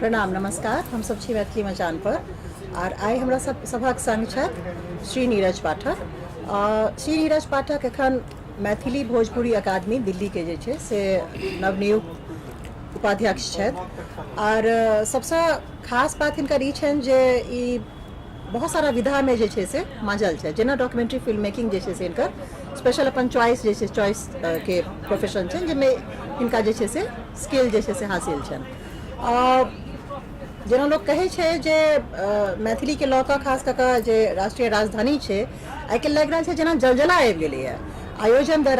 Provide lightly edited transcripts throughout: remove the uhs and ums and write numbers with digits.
प्रणाम नमस्कार। हम सब छी मैथिली मचान पर और आइ हमरा सब सभक संग छथि श्री नीरज पाठक। श्री नीरज पाठक एखन मैथिली भोजपुरी अकादमी दिल्ली के जे छै से नवनियुक्त उपाध्यक्ष छथि और सबसे खास बात हिनकर ई छनि जे ई बहुत सारा विधा में जे छै से मांझल छै, जेना डॉक्यूमेंट्री फिल्म मेकिंग जे छै से हिनकर स्पेशल अपन चॉइस जे छै चॉइस के प्रोफेशन छनि, जाहिमे हिनका जे छै से स्किल जे छै से हासिल छनि। जेना लोग कहै छै जे मैथिली के लऽ कऽ खास कऽ कऽ जे राष्ट्रीय राजधानी छै आइ काल्हि लागि रहल छै जेना जलजला आबि गेलैए, आयोजन दर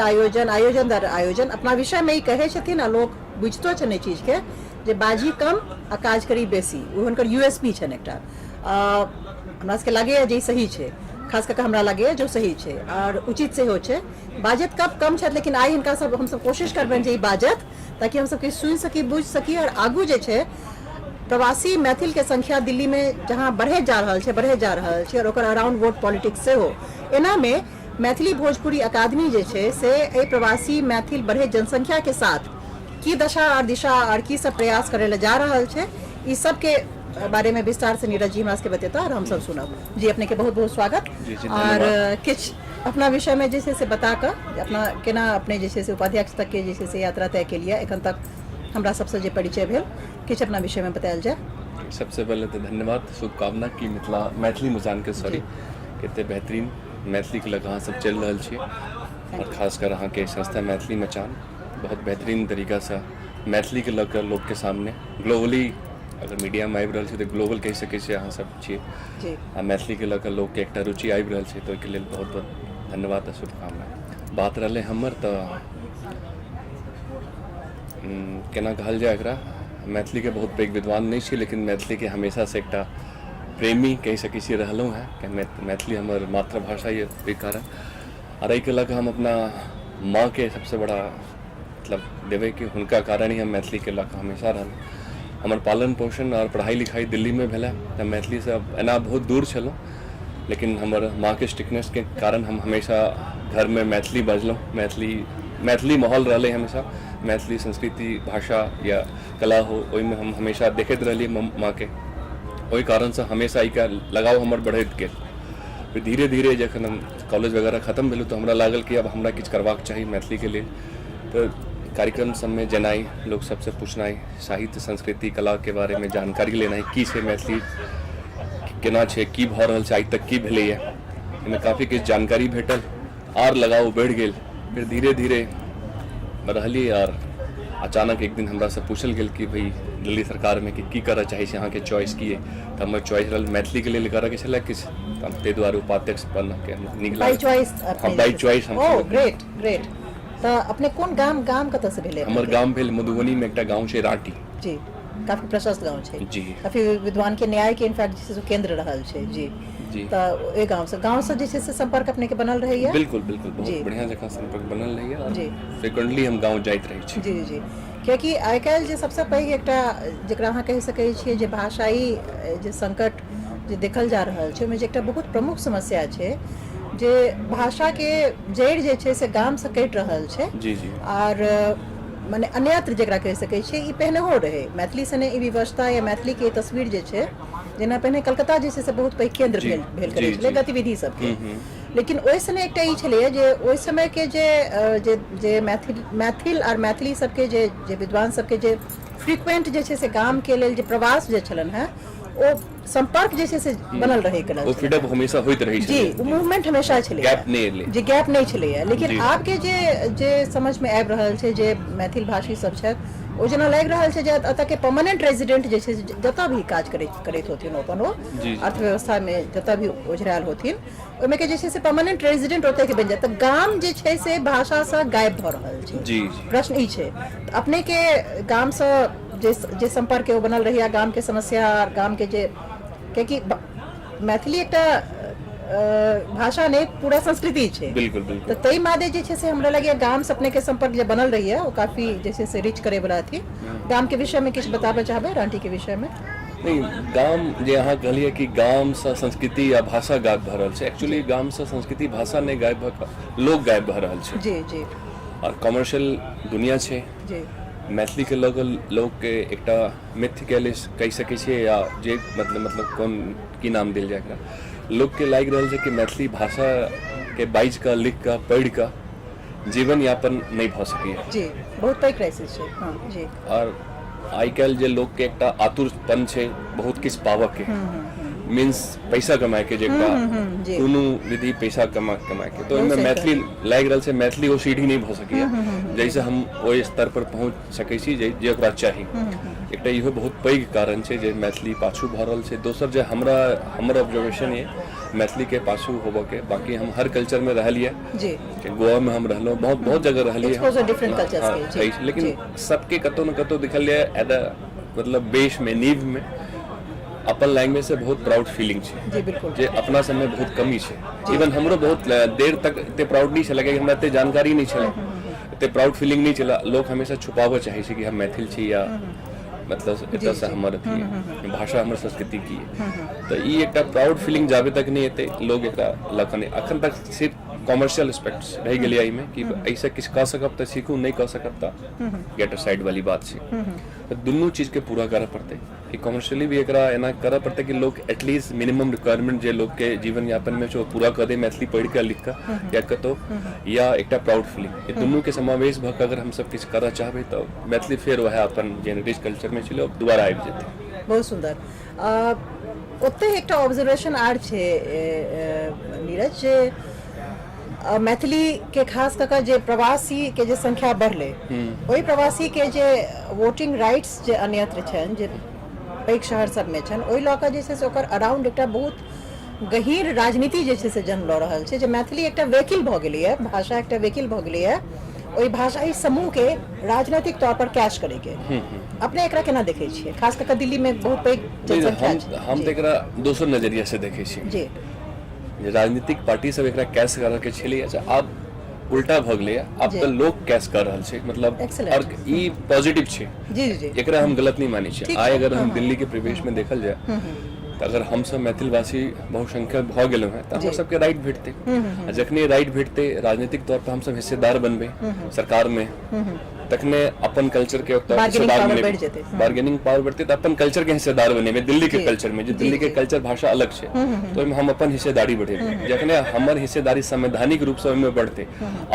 आयोजन अपना विषय में ई कहै छथिन आ लोग बुझितो छनि एहि चीजके जे बाजी कम आ काज करी बेसी, ओ हुनकर यूएसपी छनि एकटा। हमरा सबके लागैए जे ई सही छै, खास कऽ हमरा लागैए जे सही छै और उचित सेहो छै। बाजत कम छथि, लेकिन आइ हिनका सब हमसब कोशिश करबनि जे ई बाजत ताकि हम सबके सुनि सकी, बुझि सकी और आगू जे छै प्रवासी मैथिल के संख्या दिल्ली में जहाँ बढ़े जा रहल छै और ओकर अराउंड वोट पॉलिटिक्स से हो, एना में मैथिली भोजपुरी अकादमी जे छै से एहि प्रवासी मैथिल बढ़े जनसंख्या के साथ की दशा और दिशा और की सब प्रयास करे ला जा रहल छै, ई सब के बारे में विस्तार से नीरज जी हमरा सबके बतेता और हम सब सुनब। जी अपने के बहुत बहुत स्वागत। और किछ अपना विषय में जे से बता कर अपना केना अपने जे से उपाध्यक्ष तक के जे से यात्रा तय के लिए एखन तक हमरा सबसे जे परिचय भेल किछ अपना विषय में बतायल जाए। सबसे पहले तो धन्यवाद, शुभकामना कि मैथिली मचान के सॉरी कते बेहतरीन मैथिली के लग सब चल रहा है और खासकर अहाँ के संस्था मैथिली मचान बहुत बेहतरीन तरीका से मैथिली के लग लोग के सामने ग्लोबली अगर मीडिया में आबि रहल छै तो ग्लोबल कह सकै छै अहाँ सब छियै आ मैथिली के लग लोग के एकटा रुचि आबि रहल छै, तो ओहिके लेल बहुत बहुत धन्यवाद आ शुभकामना। बात रहलै हमर तो केना कहल जाए एकरा, मैथिली के बहुत पैघ विद्वान नहीं छी, लेकिन मैथिली के हमेशा से एकटा प्रेमी कह सकै छी रहलहुँ हैं कि मैथिली हमर मातृभाषा ये ओहि कारण और एहिके लग हम अपना माँ के सबसे बड़ा मतलब देवे कि हुनका कारण ही हम मैथिली के लग हमेशा रहल। हमर पालन पोषण और पढ़ाई लिखाई दिल्ली में भेला, तो मैथिली से एना बहुत दूर छलहुँ, लेकिन हमर माँ के स्ट्रिक्टनेस के कारण हम हमेशा घर में मैथिली बजलहुँ, मैथिली माहौल रहे हमेशा, मैथिली संस्कृति भाषा या कला हो ओहि में हम हमेशा देखते रहिए माँ के, ओहि कारण से हमेशा का लगाव हमर बढ़त गेल। फिर धीरे धीरे जखन हम कॉलेज वगैरह खत्म भेलू तो हमरा लागल कि अब हमरा किछु करबाक चाही मैथिली के लिए, तो कार्यक्रम सब में जेनाई लोग सबसे पूछनाई साहित्य संस्कृति कला के बारे में जानकारी लेनाई की छै मैथिली केना छै की भऽ रहल छै आइ तक की भेलैए, एहिमे काफ़ी किछु जानकारी भेटल और लगाव बढ़ि गेल। फिर धीरे धीरे रहली और अचानक एक दिन हमरा से पूछल गेल कि भाई दिल्ली सरकार में कि की करऽ चाहे छी, अहाँ के चॉइस की है, तो हमर चॉइस रहल मैथिली के लिए करऽ के छलै किछु, हम ताहि दुआरे उपाध्यक्ष बन के नीक लागल। बाय चॉइस हम ग्रेट ग्रेट। तो अपने कोन गाम कतऽ से भेले? हमर गाम भेल मधुबनी में एकटा गाँव छै राटी। जी काफी प्रशस्त गाँव छै जी, काफी विद्वान के न्याय के इनफैक्ट केंद्र रहल छै। जी जी, तो ए गाँव से जे छै से संपर्क अपने के बनल रहैया? बिल्कुल बिल्कुल बहुत बढ़िया जगह संपर्क बनल रहैया और फ्रिक्वेंटली हम गाँव जाइत रहै छी। जी जी, कियाकि आइ काल्हि जे सबसे पैघ एकटा जकरा अहाँ कहि सकै छियै जे भाषाई जे संकट जे देखल जा रहल छै, ओहिमे जे एकटा बहुत प्रमुख समस्या छै जे भाषा के जड़ जे छै से गाम से कटि रहल छै। जी जी, और माने अन्यत्र जकरा कहि सकै छियै ई पहिनेहो रहै मैथिली सने ई व्यवस्था या मैथिली के तस्वीर जे छै, जेना पहिने कलकत्ता जे छै से बहुत पैघ केंद्र भेल करै छलै गतिविधि सबके, लेकिन ओहि समय एकटा ई छलैए जे ओहि समय के जे मैथिल और मैथिली सबके जे विद्वान सबके जे फ्रीक्वेंट जे छै से गाम के लेल जे प्रवास जे छलनि हैं ओ संपर्क जे छै से बनल रहे के ओ फीडअप हमेशा होइत रहै छै। जी मूवमेंट हमेशा छलै, गैप नहीं छलैए, लेकिन आब के जे समझ में आबि रहल छै जे मैथिल भाषी सब छथि ओ जेना लागि रहल छै जे एतऽ के परमानेंट रेजिडेंट जे छै जतऽ भी काज करैत होथिन अपन ओ अर्थव्यवस्था में जतऽ भी ओझरायल होथिन ओहिमे के जे छै से परमानेंट रेजिडेंट ओतय के बनि जाए, तऽ गाम जे छै से भाषा से गायब भऽ रहल छै। जी प्रश्न ई छै अपने के गाम से जे संपर्क है वो बनल रहिया, गाम के समस्या और गाम के जे क्योंकि मैथिली एकटा भाषा ने पूरा संस्कृति छै। बिल्कुल बिल्कुल, तो तई मादे जे छै से हमरा लगे गाम से अपने के संपर्क जे बनल रही है वो काफी जैसे से रिच करे वाला थी। गाम के विषय में किछ बताबे चाहबे रांटी के विषय में? नहीं, गाम जे अहाँ कहलिए कि गाम से संस्कृति या भाषा गायब भऽ रहल छै, एक्चुअली गाम से संस्कृति भाषा नहीं गायब लोग गायब भऽ रहल छै। जी जी, और कमर्शियल दुनिया छै जी मैथिली के लोग के एकटा मिथ कह सकै छियै या जे मतलब कौन की नाम देल जाए एकरा लोग के लागि रहल छै कि मैथिली भाषा के बाइज का लिख का पढ़ का जीवन यापन नहीं भ सकैए जी बहुत पैघ क्राइसिस छै हाँ जी और आइ काल्हि जे लोग के एकटा आतुरपन छै बहुत किछ पावक के मीन्स पैसा कमाए के जेकरा कोनो विधि पैसा कमाए के तो इनमें मैथिली लागि रहल छै मैथिली वो सीढ़ी नहीं भ सकैए जैसे हम ओहि स्तर पर पहुंच सकै छी जे ओकरा चाही एकटा इहो बहुत पैघ कारण छै जे मैथिली पाछू भ रहल छै दोसर जे हमर ऑब्जर्वेशन ये मैथिली के पाछू होबो के बाकी हम हर कल्चर में रहलिए जी गोवा में हम रहलो बहुत जगह रहलिए एक्सपोजर डिफरेंट कल्चर्स के जी लेकिन सबके कतौ न कतौ दिखलिए एट मतलब बेस में नींव में अपन लैंग्वेज से बहुत प्राउड फीलिंग छै जी बिल्कुल जे अपना सब में बहुत कमी छै इवन हमरो बहुत देर तक एते प्राउड नहीं छले कि हमरा एते जानकारी नहीं छले एते प्राउड फीलिंग नहीं छला लोग हमेशा छुपाबो चाहे छै कि हम मैथिल छी या मतलब एतऽ से हमर अथी भाषा हमर संस्कृति की तो ई एकटा प्राउड फीलिंग जाबे तक नहीं एते लोग एकरा लखन अखन तक सिर्फ कॉमर्शियल एस्पेक्ट्स रह गेलै एहि में कि ऐसा किछ कह सकब त सीखू नहीं कह सकब त गेट साइड वाली बात छै तो दुनू चीज के पूरा करे पड़ते कि कॉमर्शियली भी एकरा एना करे पड़ते कि लोग एटलीस्ट मिनिमम रिक्वायरमेंट जे लोग के जीवन यापन में जो पूरा कर दे मैथिली पढ़ के लिख के या कतो या एकटा प्राउड फीलिंग ये दुनू के समावेश भ के अगर हम सब किछ करऽ चाहबे तो मैथिली फेर वह अपन जे रिच कल्चर में छलै दोबारा आबि जेतै बहुत सुंदर ओते एकटा ऑब्जर्वेशन आर छै नीरज जे मैथिली के खास कऽ जे प्रवासी के जे संख्या बढ़ले ओहि प्रवासी के जे वोटिंग राइट्स जे अन्यत्र छन जे पैघ शहर सब में छन ओहि लऽ कऽ जे छै से ओकर अराउंड एकटा बहुत गहीर राजनीति जे छै से जन्म लऽ रहल छै जे मैथिली एकटा वेकिल भऽ गेलै है भाषा एकटा वेकिल भऽ गेलै है ओहि भाषाई समूह के राजनीतिक तौर पर कैश करे के अपने एकरा केना देखे छियै खास कऽ दिल्ली में बहुत पैघ जनसंख्या छै हम त एकरा दोसर नजरिया से देखे छियै जी राजनीतिक पार्टी सब एकरा कैश कर के छलै आब उल्टा भ गेलै अब तो लोग कैश कर रहल छै मतलब और ई पॉजिटिव छै जी जी एकरा हम गलत नहीं मानी छै आइ अगर हम दिल्ली के परिवेश में देखल जाए तो अगर हम सब मैथिलवासी बहुसंख्यक भ गेलो हैं तो हम सबके राइट भेटते जखने राइट भेटते राजनीतिक तौर पर हम सब हिस्सेदार बनबे सरकार में तखने अपन कल्चर के बार्गेनिंग पावर बढ़ते तो अपन कल्चर के हिस्सेदार बनेबे दिल्ली के कल्चर में जो दिल्ली के कल्चर भाषा अलग छै तो हम अपन हिस्सेदारी बढ़ेबे जखने हमर हिस्सेदारी संवैधानिक रूप से ओहिमे बढ़ते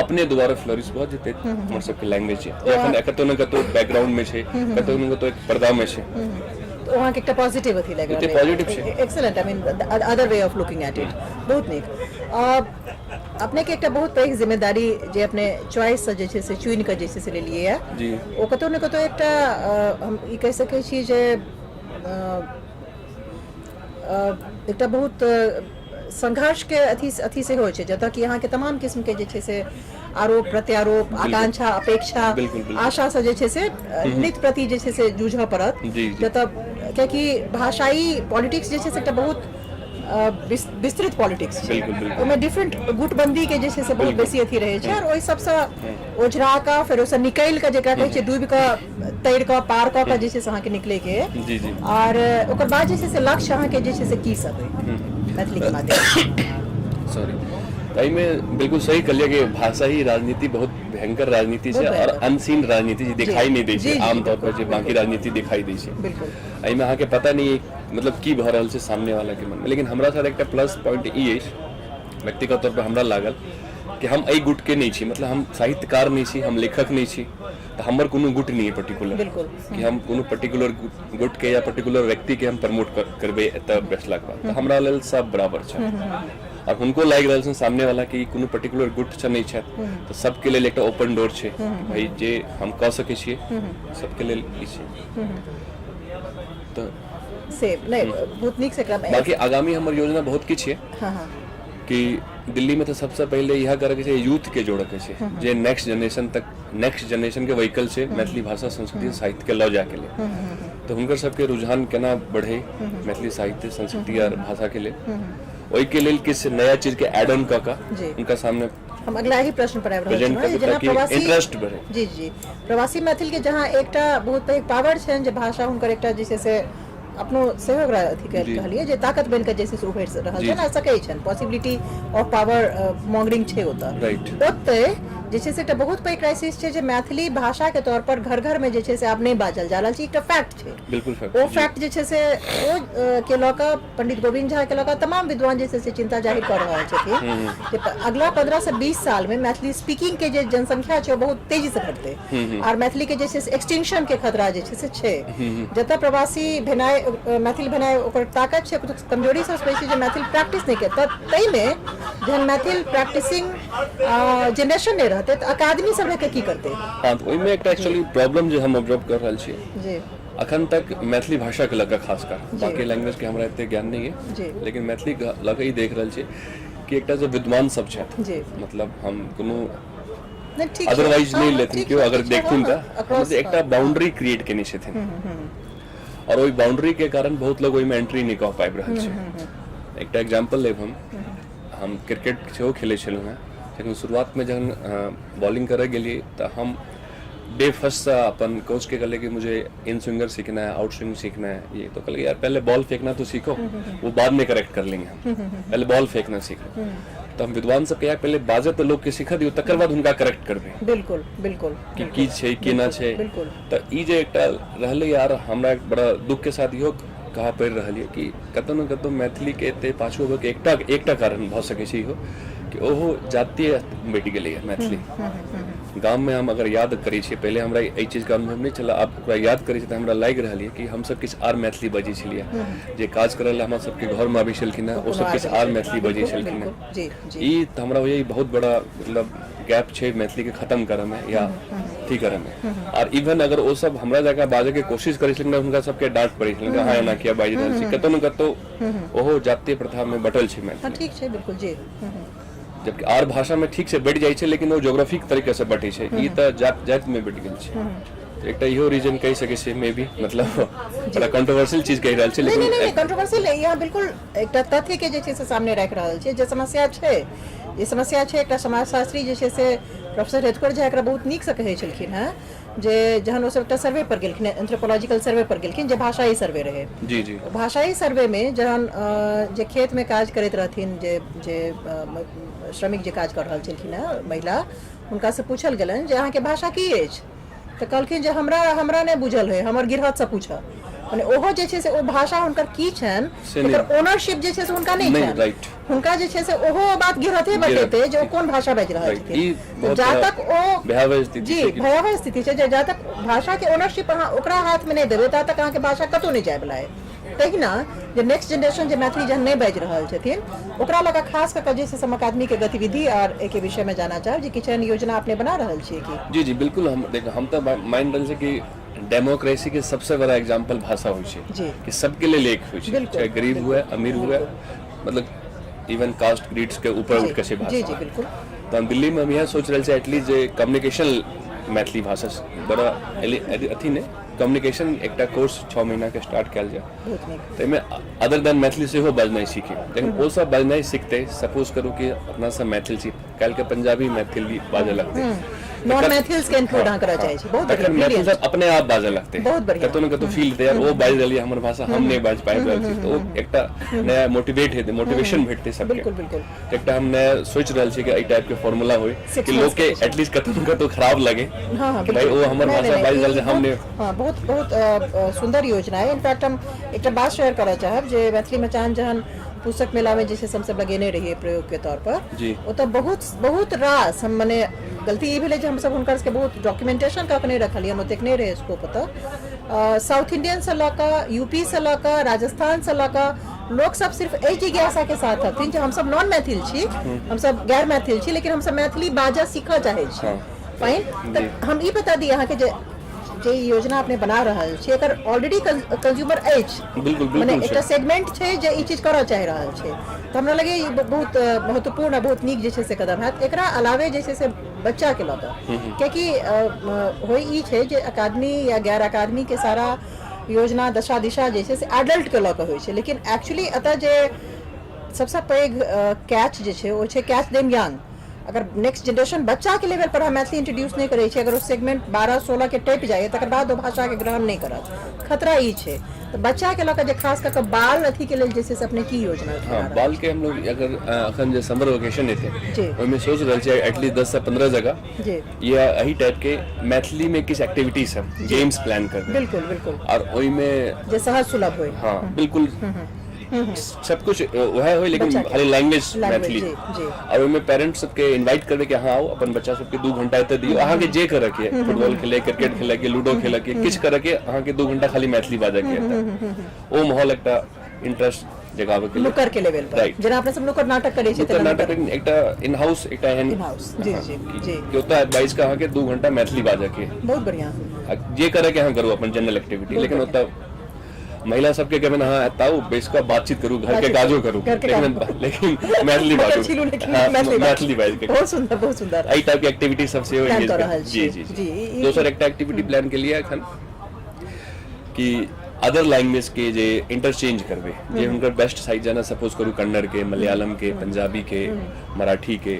अपने दोबारा फ्लोरिश भ जेते हमर सबके लैंग्वेज जखन कतौ न कतौ बैकग्राउंड में छै कतौ न कतौ एक पर्दा में छै तो वहाँ के एकटा पॉजिटिव अथी लगे ये पॉजिटिव छै excellent I mean other way of looking at it बहुत नीक अपने के एकटा बहुत पैघ जिम्मेदारी जे अपने चॉइस से जे छै से चुनि के जे छै से लेलिए है जी ओ कतौ न कतौ एकटा हम ई कह सकै छी जे एकटा बहुत संघर्ष के अथी से होइ छै जतऽ कि यहाँ के तमाम किस्म के जे छै से आरोप प्रत्यारोप आकांक्षा अपेक्षा आशा से जे छै से नित प्रति जे छै से जूझऽ पड़त जतऽ कियाकि भाषाई पॉलिटिक्स जे छै से एकटा बहुत विस्तृत पॉलिटिक्स छै ओहिमे डिफरेंट गुटबंदी के जे छै से बहुत बेसी अथी रहै छै और ओहि सबसँ ओझरा कऽ फेर ओहिसँ निकलि कऽ जेकरा कहै छै डूबि कऽ तैर कऽ पार कऽ कऽ जे छै से अहाँके निकले के और ओकर बाद जे छै से लक्ष्य अहाँके जे छै से की सब मैथिली के माध्यम सॉरी ताई में बिल्कुल सही कहलिए कि भाषा ही राजनीति बहुत भयंकर राजनीति है और अनसीन राजनीति दिखाई नहीं दै छै आम तौर पर जे बाकी राजनीति दिखाई दै छै बिल्कुल एहि में अहाँ के पता नहीं मतलब की भ रहल छै सामने वाला के मन में लेकिन हमरा साथ एकटा प्लस पॉइंट ई अछि व्यक्तिगत तौर पर हमरा लागल कि हम एहि गुट के नहीं छी मतलब हम साहित्यकार नहीं छी हम लेखक नहीं छी तो हमर कोनो गुट नहीं है पर्टिकुलर कि हम कोनो पर्टिकुलर गुट के या पर्टिकुलर व्यक्ति के हम प्रमोट करबे एतऽ बैठला के बाद तो हमरा लेल सब बराबर छै और उनको लागि रहल छै सामने वाला कि कोनो पर्टिकुलर गुट छ नहीं छै तो सबके लेल एकटा ओपन डोर छै भाई जे हम कह सकै छियै सबके लेल ई छै तो से नहीं बहुत नीक से बाकी आगामी हमर योजना बहुत किछ है कि दिल्ली में तो सबसे पहले यह करे के छै यूथ के जोड़े के छै जे नेक्स्ट जनरेशन के व्हीकल छै मैथिली भाषा संस्कृति साहित्य के लऽ जाए के लिए तो हुनकर सबके रुझान केना बढ़े मैथिली साहित्य संस्कृति और भाषा के लिए ओहि के लेल किस नया चीज के एड ऑन कऽ कऽ उनका सामने हम अगला ही प्रश्न पर आबि रहल छी जेना प्रवासी इंटरेस्ट बढ़े जी जी प्रवासी मैथिल के जहाँ एकटा बहुत पैघ पावर छनि जे भाषा हुनकर एकटा जे छै से अपनो सेहो ओकरा अथी कहलिए जे ताकत बन के जे छै से उभरि रहल छै ना सकै छनि पॉसिबिलिटी ऑफ पावर मॉन्गरिंग छै ओतऽ ओतऽ जे छै से एकटा बहुत पैघ क्राइसिस छै जे मैथिली भाषा के तौर पर घर घर में जे छै से आब नहि बाजल जा रहल छै, एकटा फैक्ट छै। बिल्कुल फैक्ट ओ फैक्ट जे छै से ओ के लऽ कऽ पंडित गोविंद झा के लऽ कऽ तमाम विद्वान जे छै से चिंता जाहिर कऽ रहल छथिन कि अगला 15 से 20 साल में मैथिली स्पीकिंग के जे जनसंख्या छै ओ बहुत तेजी से घटतै और मैथिली के जे छै से एक्सटिंक्शन के खतरा जे छै से छै। जतऽ प्रवासी भेनाइ मैथिल भेनाइ ओकर ताकत छै, कमजोरी से बेसी जे मैथिल प्रैक्टिस नहीं करता तई में जहन मैथिल प्रैक्टिसिंग जनरेशन नहीं रहते तो अकादमी सब के की करते। हाँ, तो ओहिमे एकटा एक्चुअली प्रॉब्लम जे हम ऑब्जर्व कर रहल छियै जी अखन तक मैथिली भाषा के लगा खासकर, बाकी लैंग्वेज के हमरा एते ज्ञान नहीं जी। है, लेकिन मैथिली के लगा ही देख रहल छियै कि एकटा जो विद्वान सब छथि, जी मतलब हम कोनो नहीं ठीक अदरवाइज छै, नहीं हाँ, लेथिन ठीक क्यों छै, अगर ठीक छै, देखथिन हाँ, तऽ across, मतलब एकटा बाउंड्री क्रिएट केने छथिन और ओहि बाउंड्री के कारण बहुत लोग ओहिमे एंट्री नहीं कऽ पाबि रहल छै। एकटा एग्जांपल लेब हम क्रिकेट सेहो खेलै छलहुँ हैं, लेकिन शुरुआत में जहन बॉलिंग करे गेलिए तो हम डे फर्स्ट से अपन कोच के कहले कि मुझे इन स्विंगर सीखना है, आउट स्विंग सीखना है, ये तो कहले यार पहले बॉल फेंकना तो सीखो, वो बाद में करेक्ट कर लेंगे हम, पहले बॉल फेंकना सीखो। तो हम विद्वान सब के पहले बाजे तो लोग के सिखा दियो तकर बाद उनका करेक्ट करबे। बिल्कुल बिल्कुल कि की छै की ना छै। बिल्कुल। तो ई जे एकटा रहले यार हमरा एक बड़ा दुख के साथ इहो कहा पड़ि रहल है कि कतौ न कतौ मैथिली के एते पाछू होबे के एकटा कारण भ सकै छै इहो कि ओहो जातीय बैठ गेलै है मैथिली। गाम में हम अगर याद करी छे पहले हमरा एई चीज का अनुभव नहीं चला, आप ओकरा याद करी छे त हमरा लागि रहल है कि हम सब किछ आर मैथिली बजै छलिए, जे काज करल हमरा सब के घर में आबै छलखिन है ओ सब किछ आर मैथिली बजै छलखिन है। जी जी ई त हमरा यही बहुत बड़ा मतलब गैप छै मैथिली के खत्म करे में या ठीक करे में। और इवन अगर वो सब हमरा जगह बाजे के कोशिश करै छलखिन हुनका सबके डांट पड़ै छलखिन हाँ एना किया बाजि रहल छी, कतौ न कतौ ओहो जातीय प्रथा में बटल छै मैथिली। हाँ ठीक छै बिल्कुल जी। जबकि आर भाषा में ठीक से बढ़ जाए छै लेकिन वो ज्योग्राफिक तरीके से बढ़े छै, ई त जात में बढ़ गेल छै। तो एकटा इहो रीजन कहि सकै छै मे बी, मतलब बड़ा कंट्रोवर्शियल चीज कहि रहल छै नहीं लेकिन नहीं कंट्रोवर्शियल नहीं, यहाँ बिल्कुल एकटा तथ्य के जे छै से सामने राखि रहल छै। जे समस्या छै ये समस्या छै, एकटा समाजशास्त्री जे छै से प्रोफेसर हेतकर झा एकरा बहुत नीक से कहै छलखिन हैं जे जहन ओ सब एकटा सर्वे पर गेलखिन, एंथ्रोपोलॉजिकल सर्वे पर गेलखिन जे भाषाई सर्वे रहे। जी जी भाषाई सर्वे में जहन जे खेत में काज करैत रहथिन जे श्रमिक जे काज कर रहल छलखिन हैं महिला, हुनका से पूछल गेलनि जे अहाँके भाषा की अछि, तो कहलखिन जे हमरा नहीं बुझल है, हमर गिरहत से पूछऽ। माने ओहो जे छै से ओ भाषा हुनकर की छनि ओकर ओनरशिप जे छै से हुनका नहीं छनि, राइट हुनका जे छै से ओहो बात गिरहते बतेतै जे ओ कोन भाषा बाजि रहल छथिन। जा तक ओ भयावह स्थिति जी भयावह स्थिति छै, जा तक भाषा के ओनरशिप अहाँ ओकरा हाथ में नहीं देबै ता तक अहाँके भाषा कतौ नहीं जाय बला है। तहिना जे नेक्स्ट जनरेशन जे मैथिली जहन नहीं बाजि रहल छथिन ओकरा लगा खास कऽ जे छै से हम अकादमी के गतिविधि और एके विषय में जाना चाहब जे किछु एहन योजना अपने बना रहल छियै की। जी जी बिल्कुल। हम देखो हम तो मान रहल छै कि डेमोक्रेसी के सबसे बड़ा एग्जांपल भाषा होय छै जी कि सबके लिए लेख होय छै, चाहे गरीब हुए अमीर हुए, मतलब इवन कास्ट ग्रीड्स के ऊपर उठ के छै भाषा। जी जी बिल्कुल। तो हम दिल्ली में हम यह सोच रहे थे एटलीस्ट जे कम्युनिकेशन मैथिली भाषा बड़ा अथी ने कम्युनिकेशन एकटा कोर्स 6 महीना के स्टार्ट कयल जाए, बहुत नीक। तो में अदर देन मैथिली सेहो बजनाइ सीखे, लेकिन वो सब बजनाइ सीखते सपोज करू कि अपना सब मैथिल छी काल के पंजाबी मैथिली बाजे लगते, नॉन मैथिल्स के इंक्लूड अहाँ करा चाहे छी, बहुत बढ़िया मैथिल सब अपने आप बाजे लगते, बहुत बढ़िया। कतौ न कतौ फील होते यार वो बाज रहलिए हमर भाषा हम नहीं बाज पाए रहल छी, तो एकटा नया मोटिवेट हेते, मोटिवेशन भेटते सबके। बिल्कुल बिल्कुल। एकटा हम नया सोच रहल छी कि एई टाइप के फार्मूला होय कि लोग के एटलीस्ट कतौ न कतौ खराब लगे हाँ हाँ भाई वो हमर भाषा बाज रहल हमने। हाँ बहुत बहुत सुंदर योजना है। इनफैक्ट हम एक बात शेयर करना चाहब जे मैथिली मचान जहन पुस्तक मेला में जैसे हमसे लगेने रहिए प्रयोग के तौर पर जी वो तो बहुत रास हम मने गलती ये भेले जे हम सब हुनकर के बहुत डॉक्यूमेंटेशन का नहीं रखलिए, हम ओतेक नहीं रहे इसको पता। साउथ इंडियन से लऽ यूपी से लऽ राजस्थान से लऽ लोग सब सिर्फ एहि जिज्ञासा के साथ हथिन जे हम सब नॉन मैथिल छी, हम सब गैर मैथिल छी, लेकिन हम सब मैथिली बाजा सीखऽ चाहे छी। फाइन, तो हम ई बता दी अहाँ के जे योजना अपने बना रहल छी एकर ऑलरेडी कंज्यूमर अछि, बिल्कुल माने बिल्कुल एकटा सेगमेंट छै जे ई चीज करऽ चाहि रहल छै, तो हमरा लगे ई बहुत महत्वपूर्ण बहुत नीक जे छै से कदम हैत। एकरा अलावे जे छै से बच्चा के लऽ कऽ कियाकि होय ई छै जे अकादमी या गैर अकादमी के सारा योजना दशा दिशा जे छै से एडल्ट के लऽ कऽ होइ छै, लेकिन एक्चुअली एतऽ जे सबसे पैघ कैच जे छै ओ छै कैच देम यंग। अगर नेक्स्ट जनरेशन बच्चा के लेवल पर हम मैथिली इंट्रोड्यूस नहीं करे, अगर उस सेगमेंट 12-16 के टैप जाए तकर बाद वो भाषा के ग्रहण नहीं करत, खतरा ई छै। तो बच्चा के लऽ कऽ जे खास कऽ कऽ बाल अथी के लेल जे छै से अपने की योजना हाँ बना रहल बाल के हम लोग अगर अखन जे समर वेकेशन जी। थे ओहिमे सोच रहल छियै एटलीस्ट 10 से 15 जगह जी या यही टाइप के मैथिली में किछ एक्टिविटीज है गेम्स प्लान कर दें बिल्कुल बिल्कुल और ओहिमे जे सहज सुलभ होय हाँ बिल्कुल सब कुछ वह हो लेकिन बच्चा के। खाली लैंग्वेज Language, मैथिली जी, जी। और ओहिमे पेरेंट्स सबके इनवाइट करबे कि हाँ आओ अपन बच्चा सबके 2 घंटा एते दियो अहाँ के जे करे के फुटबॉल खेले क्रिकेट खेले के लूडो खेले के किछ करे के अहाँ के 2 घंटा खाली मैथिली बाजे के एते ओ माहौल एकटा इंटरेस्ट जगावे के लिए नुक्कर के लेवल पर Right. जेना अपने सब नुक्कर नाटक करे छै नुक्कड़ नाटक एकटा इन हाउस एकटा एहन इन हाउस जी जी जी कि होता है 22 का अहाँ के 2 घंटा मैथिली बाजे के बहुत बढ़िया जे करे के अहाँ करू अपन जनरल एक्टिविटी लेकिन होता महिला सबके कहबे हाँ एताऊ बेस का बातचीत करू घर के काजो करू घर के लेकिन मैथिली बाजू छीलू लेकिन हाँ, मैथिली बाज के बहुत सुंदर बहुत सुंदर एई टाइप के एक्टिविटी सबसे Plan एंगेज कर रहल जी छी। जी जी, जी ई- दोसर एकटा एक्टिविटी प्लान के लिए एखन कि अदर लैंग्वेज के जे इंटरचेंज करबे जे हुनकर बेस्ट साइड जाना सपोज करू कन्नड़ के मलयालम के पंजाबी के मराठी के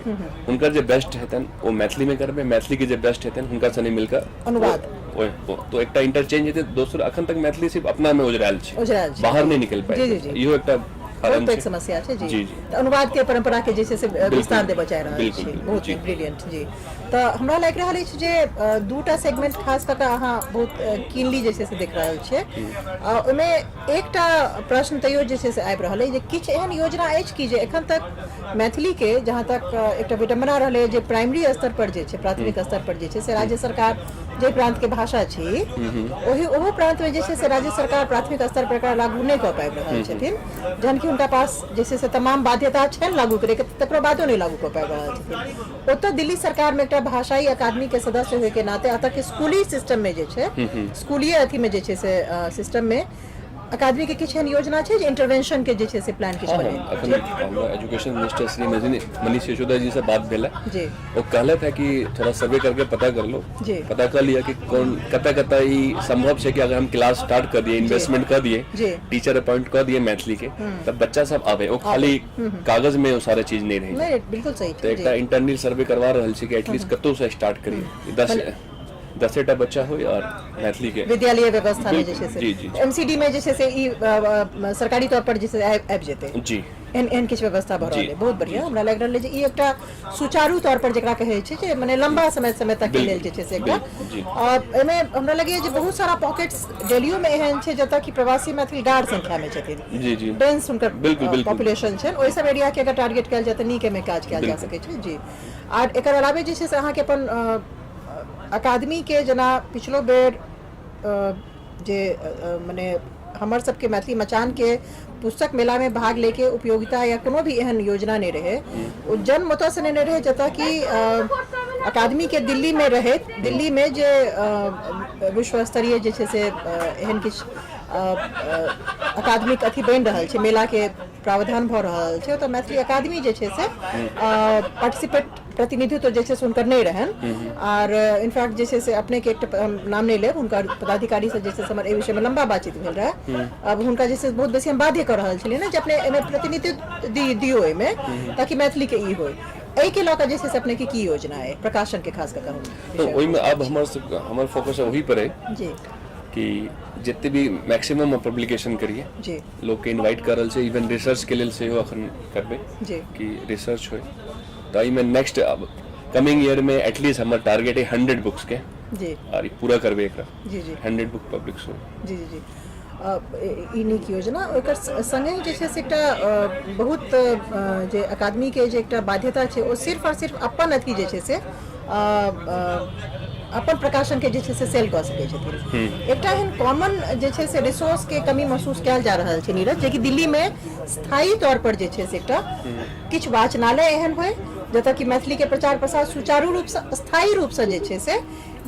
हुनकर जे बेस्ट हेतन वो मैथिली में करबे मैथिली के जे बेस्ट हेतन हुनकर सने मिलकर अनुवाद तो एकटा इंटरचेंज हेते दोसर अखन तक मैथिली सिर्फ अपना में उजरायल छै उजरायल छै। बाहर नहीं निकल पाए जी, जी, जी। इहो एकटा कारण बहुत पैघ छै समस्या छै जी जी, जी। तऽ अनुवाद के परंपरा के जे छै से विस्तार देबऽ चाहि रहल बिल्कुल, छी बिल्कुल, बहुत जी। ब्रिलियंट जी तऽ हमरा लागि रहल अछि जे दूटा सेगमेंट खास कऽ कऽ अहाँ बहुत कीनली जे छै से देख रहल छियै ओहिमे एकटा प्रश्न तैयो जे छै से आबि रहल अछि जे किछु एहन योजना अछि कि जे एखन तक मैथिली के जहाँ तक एकटा विडम्बना रहलै जे प्राइमरी स्तर पर जे छै प्राथमिक स्तर पर जे छै से राज्य सरकार जे प्रांत के भाषा छी ओहो प्रांत में जे छै से राज्य सरकार प्राथमिक स्तर पर एकरा लागू नहि कऽ पाबि रहल छथिन जहन कि हुनका पास जे छै से तमाम बाध्यता छनि लागू करे के तकरो बादो नहीं लागू कऽ पाबि रहल छथिन ओतऽ दिल्ली सरकार में एकटा भाषाई अकादमी के सदस्य होय के नाते अतऽ के स्कूली सिस्टम में जे छै स्कूलीय अथी में जे छै से सिस्टम में अकादमी के किछु एहन योजना छै जे इंटरवेंशन के जे छै से प्लान किछु बने अखन हमरा एजुकेशन मिनिस्टर श्री मनीष सिसोदिया जी से बात भेला जी वो कहलत है कि थोड़ा सर्वे करके पता कर लो जी। पता कर लिया कि कौन कता ई संभव है कि अगर हम क्लास स्टार्ट कर दिए इन्वेस्टमेंट कर जी। दिए टीचर अपॉइंट कर दिए मैथिली के तब बच्चा सब आवे वो खाली कागज में वो सारे चीज नहीं रही नहीं बिल्कुल सही तो छै एकटा इंटरनल सर्वे करवा रहल छी कि एटलीस्ट कतौ से स्टार्ट करिए 10टा बच्चा हो और मैथिली के विद्यालय व्यवस्था में जे बिल्कुल, छै से जी, जी, जी। एमसीडी में जे छै से ई सरकारी तौर पर जे छै से आबि जेतै जी एहन किछु व्यवस्था भऽ रहल जी। है बहुत बढ़िया हमरा लागि रहल है जे ई एकटा सुचारू तौर पर जेकरा कहै छै जे माने लंबा समय तक के लेल जे छै से एकटा बिल्कुल, जी। एहिमे हमरा लगैए जे बहुत सारा पॉकेट्स दिल्लियो में एहन छै जतऽ कि प्रवासी मैथिल गाढ़ संख्या में छथिन जी जी डेंस हुनकर बिल्कुल, बिल्कुल। पॉपुलेशन छै ओहि सब एरिया के अगर टारगेट कयल जाय तऽ नीक एहिमे काज कयल जा सकै छै जी आर एकर अलावे जे छै से अहाँके अपन अकादमी के जेना पिछलो बेर जे माने हमर सबके मैथिली मचान के पुस्तक मेला में भाग लेके उपयोगिता या कोनो भी एहन योजना नहीं रहे ओ जन्म ओतऽ से नहीं रहे जतऽ कि अकादमी के दिल्ली में रहे दिल्ली में जे विश्व स्तरीय जे छै से एहन किछु अकादमिक अथी बनि रहल छै मेला के प्रावधान भऽ रहल छै ओतऽ मैथिली अकादमी जे छै से पार्टिसिपेट प्रतिनिधित्व जे छै से हुनकर नहीं रहन और इनफैक्ट जे छै से अपने के एकटा नाम नहीं लेब हुनकर पदाधिकारी से जे छै से हमर एहि विषय में लंबा बातचीत भेल रहे अब हुनका जे छै से बहुत बेसी हम बाध्य कर रहल छलियै ने जे अपने एहिमे प्रतिनिधित्व दियो एहिमे ताकि मैथिली के ई होय एहि के लऽ कऽ जे छै से अपने के की योजना है प्रकाशन के खास कऽ तो ओहि में अब हमर फोकस वही पर है जी कि जितने भी मैक्सिमम पब्लिकेशन करिए जी लोग के इनवाइट कर रहल छै इवन रिसर्च के लेल सेहो अखन करबे जी कि रिसर्च होय तो एहिमे नेक्स्ट अब कमिंग ईयर में एटलीस्ट हमर टारगेट है 100 बुक्स के जी और ई पूरा करबे एकरा जी जी 100 बुक पब्लिश हो जी जी जी ई नीक योजना ओकर संगे जे छै से एकटा बहुत जे अकादमी के जे एकटा बाध्यता छै ओ सिर्फ और सिर्फ अपन अथी जे छै से अपन प्रकाशन के जे छै से सेल कऽ सकै छथिन एकटा एहन कॉमन जे छै से रिसोर्स के कमी महसूस कयल जा रहल छै नीरज जे कि दिल्ली में स्थायी तौर पर जे छै से एकटा किछु वाचनालय एहन होय जतऽ कि मैथिली के प्रचार प्रसार सुचारू रूप से स्थायी रूप से जे छै से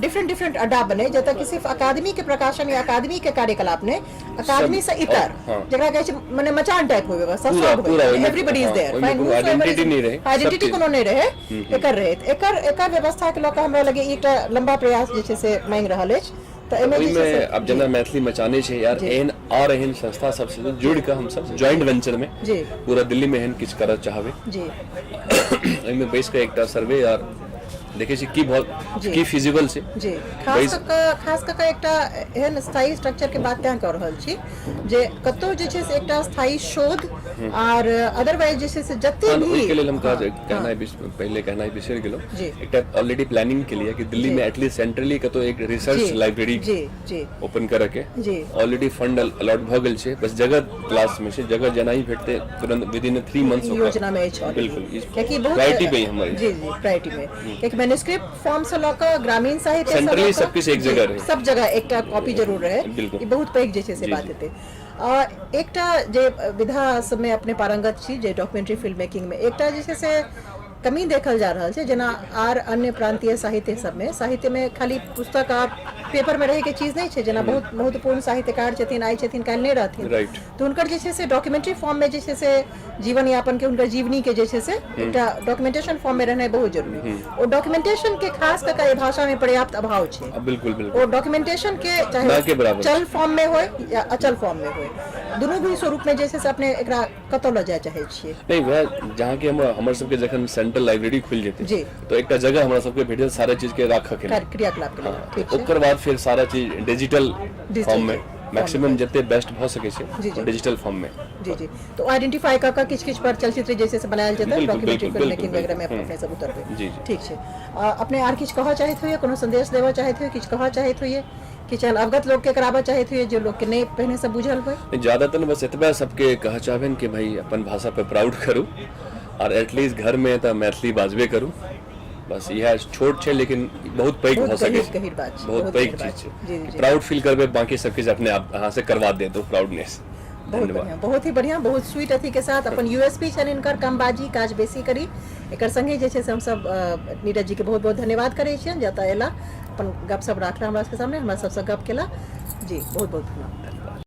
डिफरेंट अड्डा बने जतऽ कि सिर्फ अकादमी के प्रकाशन या अकादमी के कार्यकलाप ने अकादमी से इतर जकरा कहै छै माने मचान टाइप होय व्यवस्था सब एवरीबॉडी इज देयर आइडेंटिटी नहीं रहे आइडेंटिटी कोनो नहीं रहे एकर रहे एकर व्यवस्था के लऽ कऽ हमरा लगे एकटा लंबा प्रयास जे छै से मांग रहल अछि तऽ एहिमे जे छै से अब जना मैथिली मचाने छै यार एहन और एहन संस्था सबसे जुड़ के हम सब जॉइंट वेंचर में जी पूरा दिल्ली में एहन किछ करऽ चाहबे जी एहिमे बैस के एकटा सर्वे और देखे छी की बहुत जी। की फिजिबल छै जी वही- खास कऽ के एकटा एहन स्थायी स्ट्रक्चर के बात तें कऽ रहल छी जे कतौ जे छै से एकटा स्थायी शोध और अदरवाइज जे छै से जते हाँ, भी ओहि के लेल हम हाँ, कहना हाँ, पहले कहना ही बिसरि गेलहुँ जी। एकटा ऑलरेडी प्लानिंग के लिए कि दिल्ली जी। में एटलीस्ट सेंट्रली कतौ एक रिसर्च जी, लाइब्रेरी जी जी ओपन करऽ के जी। ऑलरेडी फंड अलॉट भऽ गेल छै, बस जगह क्लास में छै, जगह जेना ही भेटते तुरंत विद इन 3 मंथ्स योजना में अछि already। बिल्कुल कियाकि बहुत प्रायोरिटी पे ही हमारी जी जी प्रायोरिटी में कियाकि मैन्युस्क्रिप्ट फॉर्म से लऽ कऽ ग्रामीण साहित्य से Centrally लऽ कऽ- सब किछु एक जी, जगह रहै। सब जगह एकटा कॉपी जरूर रहे बिल्कुल। ई बहुत पैघ जे छै से जी, बात जी। हेतै एकटा जे विधा सबमे अपने पारंगत छी जे डॉक्यूमेंट्री फिल्म मेकिंग में एकटा जे छै से कमी देखल जा रहल छै जेना आर अन्य प्रांतीय साहित्य में खाली पुस्तक आ पेपर में रहे के चीज नहीं छै जेना बहुत महत्वपूर्ण साहित्यकार छथिन आइ छथिन काल्हि नहीं रहथिन Right। तो हुनकर जे छै से डॉक्यूमेंट्री फॉर्म में जे छै से जीवन यापन के हुनकर जीवनी के जे छै से एकटा डॉक्यूमेंटेशन फॉर्म में रहनाइ बहुत जरूरी ओ डॉक्यूमेंटेशन के खास कऽ के भाषा में पर्याप्त अभाव छै बिल्कुल बिल्कुल और डॉक्यूमेंटेशन के ना चाहे के बराबर। चल फॉर्म में होय या अचल फॉर्म में होय दुनू भी स्वरूप में जे छै से अपने एकरा कतौ ल जाय चाहे छियै नहीं वह जहाँ के हमर सबके जखन सेंट्रल लाइब्रेरी खुल जेतै जी। तो एकटा जगह हमरा सबके भेटत सारा चीज के राखऽ के लेल। क्रियाकलाप के लिए ठीक छै ओकर बाद फिर सारा चीज डिजिटल फॉर्म में form मैक्सिमम में। जते बेस्ट भऽ सकै जी, छै जी। डिजिटल फॉर्म में जी जी तो आइडेंटिफाई कर किछ पर चलचित्र जैसे से बनायल जेतै बिल्कुल, डॉक्यूमेंट्री बिल्कुल, फिल्म मेकिंग बिल्कुल, वगैरह में बिल्कुल। अपने सब उतरबै जी, जी। ठीक छै अपने आर किछ कहऽ चाहैत होइए कोनो संदेश देबऽ चाहैत होइए किछ कहऽ चाहैत होइए किछ एहन अवगत लोग के कराबऽ चाहैत होइए जो लोग के नहीं पहले से बुझल होय ज्यादातर बस एतबे सबके कहऽ चाहबनि कि भाई अपन भाषा पे प्राउड करू और एटलीस्ट घर में तऽ मैथिली बाजबे करू बस यह छोट छै लेकिन बहुत पैघ बहुत भऽ सकै गहीर- गहीर बात छै, बहुत बहुत पैघ गहीर बात चीज छै। जी, छै जी। प्राउड फील करबै बाकी सब चीज अपने आप अहाँ से करवा दे तो प्राउडनेस बहुत बढ़िया बहुत ही बढ़िया बहुत स्वीट अथी के साथ अपन यूएसपी छन इनकर कमबाजी काज बेसी करी एकर संगे जे छै से हम सब नीरज जी के बहुत बहुत धन्यवाद करै छियनि जतऽ एला अपन गपशप राखला हमरा सबके सामने हमरा सबसँ गप केला जी बहुत बहुत धन्यवाद